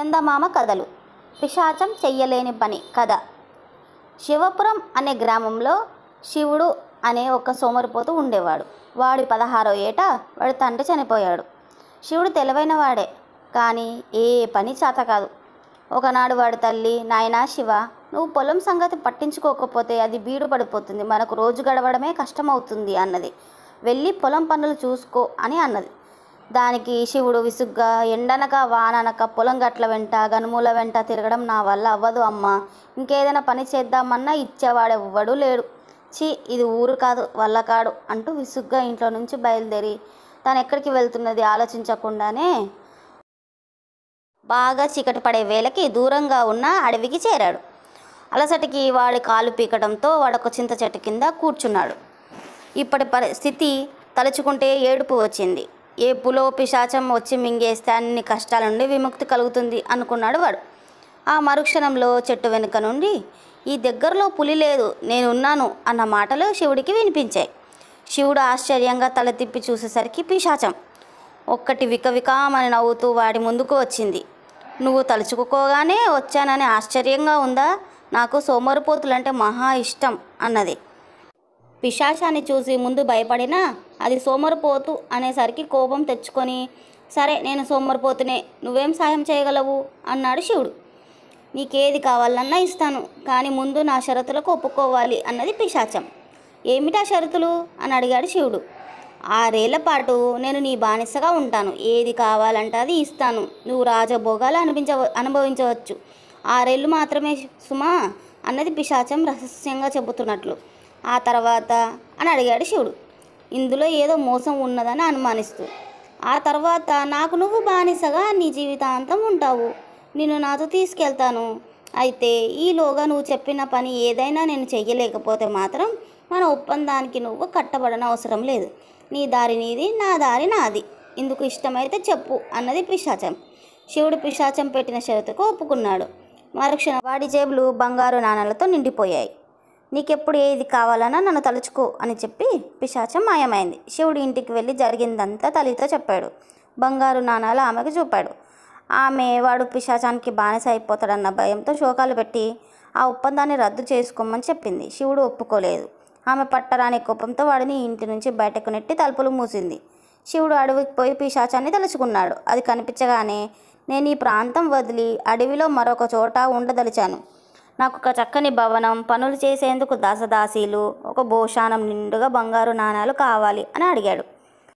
చందమామ కథలు. పిశాచం చెయ్యలేని పని కథ. శివపురం అనే గ్రామంలో శివుడు అనే ఒక సోమరిపోతు ఉండేవాడు. వాడి 16వ ఏట వాడి తండ్రి చనిపోయాడు. శివుడు తెలివైన వాడే, కానీ ఏ పని చేత కాదు. ఒకనాడు వాడి తల్లి, నాయనా శివ, నువ్వు పొలం సంగతి పట్టించుకోకపోతే అది బీడు పడిపోతుంది, మనకు రోజు గడవడమే కష్టమవుతుంది అన్నది. వెళ్ళి పొలం పనులు చూసుకో అని అన్నది. దానికి శివుడు విసుగ్గా, ఎండనక వాననక పొలం గట్ల వెంట గనుముల వెంట తిరగడం నా వల్ల అవ్వదు అమ్మా, ఇంకేదైనా పని చేద్దామన్నా ఇచ్చేవాడెవ్వడూ లేడు, ఛీ ఇది ఊరు కాదు వల్ల కాడు అంటూ విసుగ్గా ఇంట్లో నుంచి బయలుదేరి తను ఎక్కడికి వెళ్తున్నది ఆలోచించకుండానే బాగా చీకటి పడే వేళకి దూరంగా ఉన్న అడవికి చేరాడు. అలసటికి వాడి కాలు పీకడంతో వాడొక చింత చెట్టు కింద కూర్చున్నాడు. ఇప్పటి పరిస్థితి తలుచుకుంటే ఏడుపు వచ్చింది. ఏ పులో పిశాచం వచ్చి మింగేస్తే అన్ని కష్టాల నుండి విముక్తి కలుగుతుంది అనుకున్నాడు వాడు. ఆ మరుక్షణంలో చెట్టు వెనుక నుండి, ఈ దగ్గరలో పులి లేదు, నేనున్నాను అన్న మాటలు శివుడికి వినిపించాయి. శివుడు ఆశ్చర్యంగా తల తిప్పి చూసేసరికి పిశాచం ఒక్కటి వికవికామని నవ్వుతూ వాడి ముందుకు వచ్చింది. నువ్వు తలుచుకోగానే వచ్చానని ఆశ్చర్యంగా ఉందా? నాకు సోమరిపోతులంటే మహా ఇష్టం అన్నది. పిశాచాన్ని చూసి ముందు భయపడినా అది సోమరిపోతు అనేసరికి కోపం తెచ్చుకొని, సరే నేను సోమరిపోతునే, నువ్వేం సాయం చేయగలవు అన్నాడు శివుడు. నీకేది కావాలన్నా ఇస్తాను, కానీ ముందు నా షరతులకు ఒప్పుకోవాలి అన్నది పిశాచం. ఏమిటా షరతులు అని అడిగాడు శివుడు. 6 ఏళ్ల పాటు నేను నీ బానిసగా ఉంటాను, ఏది కావాలంటే అది ఇస్తాను, నువ్వు రాజభోగాలు అనుభవించవచ్చు, 6 ఏళ్ళు మాత్రమే సుమా అన్నది పిశాచం రహస్యంగా చెబుతున్నట్లు. ఆ తర్వాత అని అడిగాడు శివుడు, ఇందులో ఏదో మోసం ఉన్నదని అనుమానిస్తూ. ఆ తర్వాత నాకు నువ్వు బానిసగా నీ జీవితాంతం ఉంటావు, నిన్ను నాతో తీసుకెళ్తాను, అయితే ఈలోగా నువ్వు చెప్పిన పని ఏదైనా నేను చెయ్యలేకపోతే మాత్రం మన ఒప్పందానికి నువ్వు కట్టబడన అవసరం లేదు, నీ దారి నీది, నా దారి నాది, ఇందుకు ఇష్టమైతే చెప్పు అన్నది పిశాచం. శివుడు పిశాచం పెట్టిన షరతుకు ఒప్పుకున్నాడు. మరుక్షణం వాడి జేబులు బంగారు నాణాలతో నిండిపోయాయి. నీకెప్పుడు ఏది కావాలన్నా నన్ను తలుచుకో అని చెప్పి పిశాచం మాయమైంది. శివుడు ఇంటికి వెళ్ళి జరిగిందంతా తల్లితో చెప్పాడు. బంగారు నాణాలు ఆమెకు చూపాడు. ఆమె వాడు పిశాచానికి బానిస అయిపోతాడన్న భయంతో శోకాలు పెట్టి ఆ ఒప్పందాన్ని రద్దు చేసుకోమని చెప్పింది. శివుడు ఒప్పుకోలేదు. ఆమె పట్టరాని కోపంతో వాడిని ఇంటి నుంచి బయటకు నెట్టి తలుపులు మూసింది. శివుడు అడవికి పోయి పిశాచాన్ని తలుచుకున్నాడు. అది కనిపించగానే, నేను ఈ ప్రాంతం వదిలి అడవిలో మరొక చోట ఉండదలిచాను, నాకు ఒక చక్కని భవనం, పనులు చేసేందుకు దాసదాసీలు, ఒక భోషానం నిండుగా బంగారు నాణాలు కావాలి అని అడిగాడు.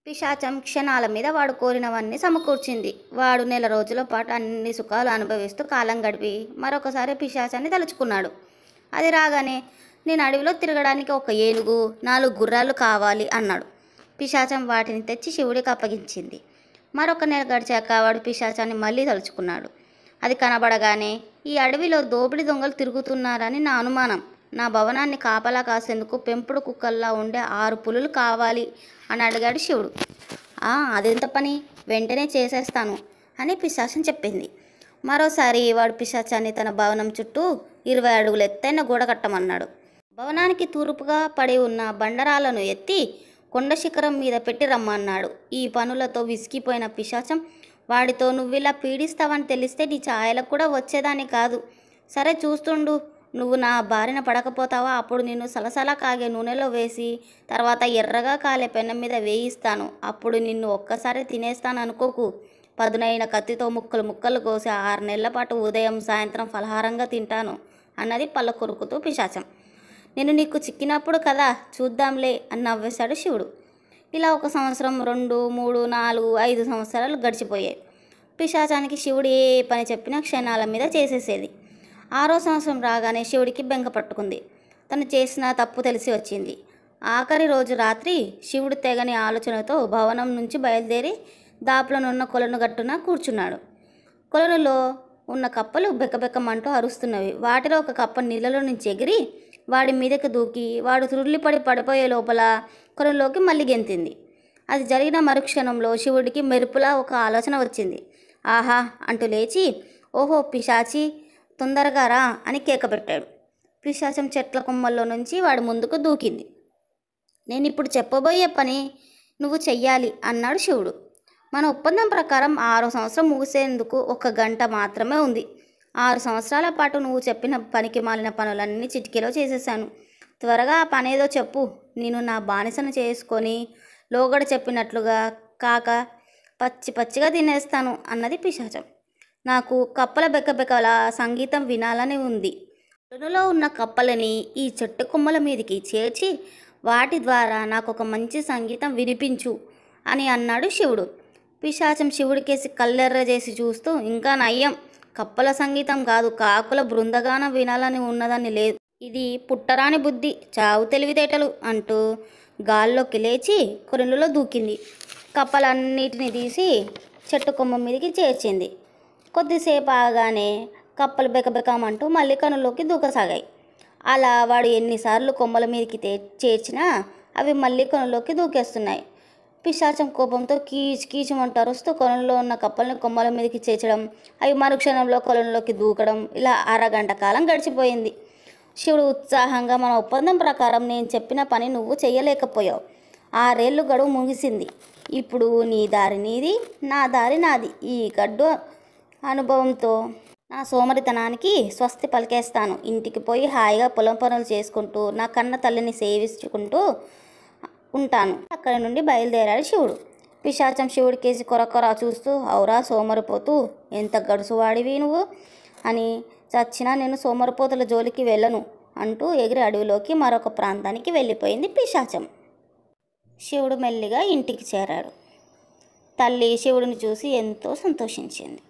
పిశాచం క్షణాల మీద వాడు కోరినవన్నీ సమకూర్చింది. వాడు 1 నెల రోజుల పాటు అన్ని సుఖాలు అనుభవిస్తూ కాలం గడిపి మరొకసారి పిశాచాన్ని తలుచుకున్నాడు. అది రాగానే, నేను అడవిలో తిరగడానికి ఒక ఏనుగు, 4 గుర్రాలు కావాలి అన్నాడు. పిశాచం వాటిని తెచ్చి శివుడికి అప్పగించింది. మరొక 1 నెల గడిచాక వాడు పిశాచాన్ని మళ్ళీ తలుచుకున్నాడు. అది కనబడగానే, ఈ అడవిలో దోపిడి దొంగలు తిరుగుతున్నారని నా అనుమానం, నా భవనాన్ని కాపలా కాసేందుకు పెంపుడు కుక్కల్లా ఉండే 6 పులులు కావాలి అని అడిగాడు శివుడు. అదెంత పని, వెంటనే చేసేస్తాను అని పిశాచం చెప్పింది. మరోసారి వాడు పిశాచాన్ని తన భవనం చుట్టూ 20 అడుగుల ఎత్తైన గోడ కట్టమన్నాడు. భవనానికి తూర్పుగా పడి ఉన్న బండరాలను ఎత్తి కొండ శిఖరం మీద పెట్టి రమ్మన్నాడు. ఈ పనులతో విసిగిపోయిన పిశాచం వాడితో, నువ్విలా పీడిస్తావని తెలిస్తే నీ ఛాయలకు కూడా వచ్చేదాన్ని కాదు, సరే చూస్తుండు, నువ్వు నా బారిన పడకపోతావా, అప్పుడు నిన్ను సలసలా కాగే నూనెలో వేసి తర్వాత ఎర్రగా కాలే పెనం మీద వేయిస్తాను, అప్పుడు నిన్ను ఒక్కసారి తినేస్తాను అనుకోకు, పదునైన కత్తితో ముక్కలు ముక్కలు కోసి 6 నెలల పాటు ఉదయం సాయంత్రం ఫలహారంగా తింటాను అన్నది పళ్ళ కొరుకుతూ పిశాచం. నేను నీకు చిక్కినప్పుడు కదా చూద్దాంలే అని నవ్వేశాడు శివుడు. ఇలా 1 సంవత్సరం, 2, 3, 4, 5 సంవత్సరాలు గడిచిపోయాయి. పిశాచానికి శివుడు ఏ పని చెప్పినా క్షణాల మీద చేసేసేది. 6వ సంవత్సరం రాగానే శివుడికి బెంగ పట్టుకుంది. తను చేసిన తప్పు తెలిసి వచ్చింది. ఆఖరి రోజు రాత్రి శివుడు తెగని ఆలోచనతో భవనం నుంచి బయలుదేరి దాపులోనున్న కొలను గట్టున కూర్చున్నాడు. కొలనులో ఉన్న కప్పలు బెక్కబెక్కమంటూ అరుస్తున్నవి. వాటిలో ఒక కప్ప నీళ్ళలో నుంచి ఎగిరి వాడి మీదకి దూకి వాడు తుర్లిపడి పడిపోయే లోపల కొలంలోకి మళ్ళీ గెంతింది. అది జరిగిన మరుక్షణంలో శివుడికి మెరుపులా ఒక ఆలోచన వచ్చింది. ఆహా అంటూ లేచి, ఓహో పిశాచి, తొందరగా రా అని కేక పెట్టాడు. పిశాచం చెట్ల కొమ్మల్లో నుంచి వాడి ముందుకు దూకింది. నేను ఇప్పుడు చెప్పబోయే పని నువ్వు చెయ్యాలి అన్నాడు శివుడు. మన ఒప్పందం ప్రకారం 6వ సంవత్సరం ముగిసేందుకు 1 గంట మాత్రమే ఉంది. 6 సంవత్సరాల పాటు నువ్వు చెప్పిన పనికి మాలిన పనులన్నీ చిటికెలో చేసేసాను. త్వరగా ఆ పనేదో చెప్పు. నేను నా బానిసను చేసుకొని లోగడ చెప్పినట్లుగా కాక పచ్చి పచ్చిగా తినేస్తాను అన్నది పిశాచం. నాకు కప్పల బెక్కబెక్కల సంగీతం వినాలని ఉంది. కొలనులో ఉన్న కప్పలని ఈ చెట్టు కొమ్మల మీదకి చేర్చి వాటి ద్వారా నాకు ఒక మంచి సంగీతం వినిపించు అని అన్నాడు శివుడు. పిశాచం శివుడికేసి కళ్ళెర్ర చేసి చూస్తూ, ఇంకా నయ్యం, కప్పల సంగీతం కాదు, కాకుల బృందగానం వినాలని ఉన్నదని లేదు. ఇది పుట్టరాని బుద్ధి, చావు తెలివితేటలు అంటూ గాల్లోకి లేచి కొలనులో దూకింది. కప్పలన్నిటిని తీసి చెట్టు కొమ్మ మీదకి చేర్చింది. కొద్దిసేపు ఆగానే కప్పలు బెకబెకమంటూ మళ్ళీ కనులోకి దూకసాగాయి. అలా వాడు ఎన్నిసార్లు కొమ్మల మీదకి చేర్చినా అవి మళ్ళీ కొనలోకి దూకేస్తున్నాయి. పిశాచం కోపంతో కీచుమంటూ అరుస్తూ కొలంలో ఉన్న కప్పల్ని కొమ్మల మీదకి చేర్చడం, అవి మరుక్షణంలో కొలంలోకి దూకడం, ఇలా అరగంట కాలం గడిచిపోయింది. శివుడు ఉత్సాహంగా, మన ఒప్పందం ప్రకారం నేను చెప్పిన పని నువ్వు చెయ్యలేకపోయావు. 6 ఏళ్ళు గడువు ముగిసింది. ఇప్పుడు నీ దారి నీది, నా దారి నాది. ఈ గడ్డు అనుభవంతో నా సోమరితనానికి స్వస్తి పలికేస్తాను. ఇంటికి పోయి హాయిగా పొలం పనులు చేసుకుంటూ నా కన్న తల్లిని సేవించుకుంటూ ఉంటాను. అక్కడి నుండి బయలుదేరాడు శివుడు. పిశాచం శివుడికేసి కొరకొర చూస్తూ, అవురా సోమరిపోతూ, ఎంత గడుసువాడివి నువ్వు అని, చచ్చినా నేను సోమరిపోతుల జోలికి వెళ్ళను అంటూ ఎగిరి అడవిలోకి మరొక ప్రాంతానికి వెళ్ళిపోయింది పిశాచం. శివుడు మెల్లిగా ఇంటికి చేరాడు. తల్లి శివుడిని చూసి ఎంతో సంతోషించింది.